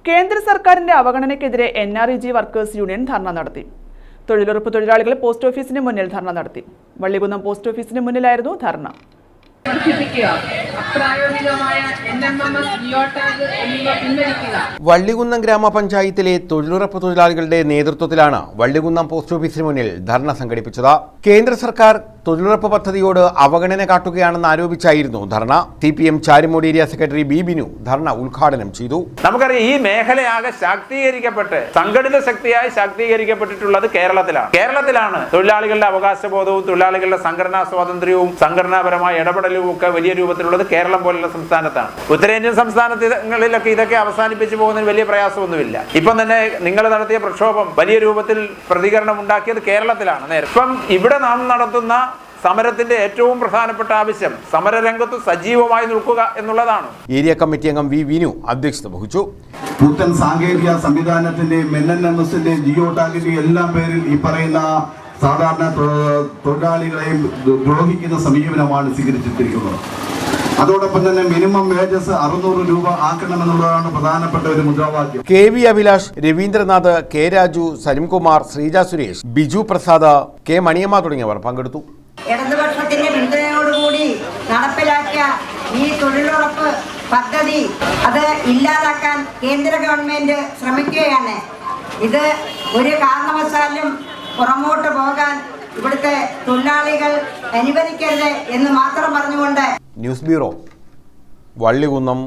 കേന്ദ്ര സർക്കാരിന്റെ അവഗണനയ്ക്കെതിരെ NREG workers union ധർണ നടത്തി. തൊഴിലുറപ്പ് തൊഴിലാളികൾ പോസ്റ്റ് ഓഫീസിന് മുന്നിൽ ധർണ നടത്തി. വള്ളികുന്നം പോസ്റ്റ് ഓഫീസിന് മുന്നിലായിരുന്നു ധർണ. വള്ളികുന്നം ഗ്രാമപഞ്ചായത്തിലെ തൊഴിലുറപ്പ് തൊഴിലാളികളുടെ നേതൃത്വത്തിലാണ് വള്ളികുന്നം പോസ്റ്റ് ഓഫീസിന് മുന്നിൽ ധർണ സംഘടിപ്പിച്ചത്. കേന്ദ്ര സർക്കാർ തൊഴിലുറപ്പ് പദ്ധതിയോട് അവഗണന കാട്ടുകയാണെന്ന് ആരോപിച്ചായിരുന്നു ധർണ. CPM Charimod area secretary B Binu ധർണ ഉദ്ഘാടനം ചെയ്തു. നമുക്കറിയാം, ഈ മേഖലയാകെ ശാക്തീകരിക്കപ്പെട്ട് സംഘടിത ശക്തിയായി ശാക്തീകരിക്കപ്പെട്ടിട്ടുള്ളത് കേരളത്തിലാണ്. തൊഴിലാളികളുടെ അവകാശബോധവും തൊഴിലാളികളുടെ സംഘടനാ സ്വാതന്ത്ര്യവും സംഘടനാപരമായ ഇടപെടലും ഒക്കെ വലിയ രൂപത്തിലുള്ളത് കേരളം പോലുള്ള സംസ്ഥാനത്താണ്. ഉത്തരേന്ത്യൻ സംസ്ഥാനങ്ങളിലൊക്കെ ഇതൊക്കെ അവസാനിപ്പിച്ചു പോകുന്നതിന് വലിയ പ്രയാസമൊന്നുമില്ല. ഇപ്പം തന്നെ നിങ്ങൾ നടത്തിയ പ്രക്ഷോഭം വലിയ രൂപത്തിൽ പ്രതികരണം ഉണ്ടാക്കിയത് കേരളത്തിലാണ്. ഇപ്പം ഇവിടെ നാം നടത്തുന്ന സമരത്തിന്റെ ഏറ്റവും പ്രധാനപ്പെട്ട ആവശ്യം സമരരംഗത്ത് സജീവമായി നിൽക്കുക എന്നുള്ളതാണ്. ഏരിയ കമ്മിറ്റി അംഗം വി വിനു അധ്യക്ഷത വഹിച്ചു. പുത്തൻ സാങ്കേതിക സംവിധാനത്തിന്റെ NNMSന്റെ ജിയോ ടാഗിന്റെ എല്ലാം പേരിൽ ഈ പറയുന്ന സാധാരണ തൊഴിലാളികളെയും ദ്രോഹിക്കുന്ന സമീപനമാണ് സ്വീകരിച്ചിരിക്കുന്നത്. അതോടൊപ്പം തന്നെ മിനിമം വേജസ് 600 രൂപ ആക്കണമെന്നുള്ളതാണ് പ്രധാനപ്പെട്ട ഒരു മുദ്രാവാക്യം. KV Abhilash, Ravindranath, K Raju, Salim Kumar, Sreeja Suresh, Biju Prasad, K Maniyamma തുടങ്ങിയവർ പങ്കെടുത്തു. ഇടതുപക്ഷത്തിന്റെ പിന്തുണയോടുകൂടി നടപ്പിലാക്കിയ ഈ തൊഴിലുറപ്പ് പദ്ധതി അത് ഇല്ലാതാക്കാൻ കേന്ദ്ര ഗവൺമെന്റ് ശ്രമിക്കുകയാണ്. ഇത് ഒരു കാരണവശാലും പുറമോട്ട് പോകാൻ ഇവിടുത്തെ തൊഴിലാളികൾ അനുവദിക്കരുത് എന്ന് മാത്രം പറഞ്ഞുകൊണ്ട് ന്യൂസ് ബ്യൂറോ, വള്ളികുന്നം.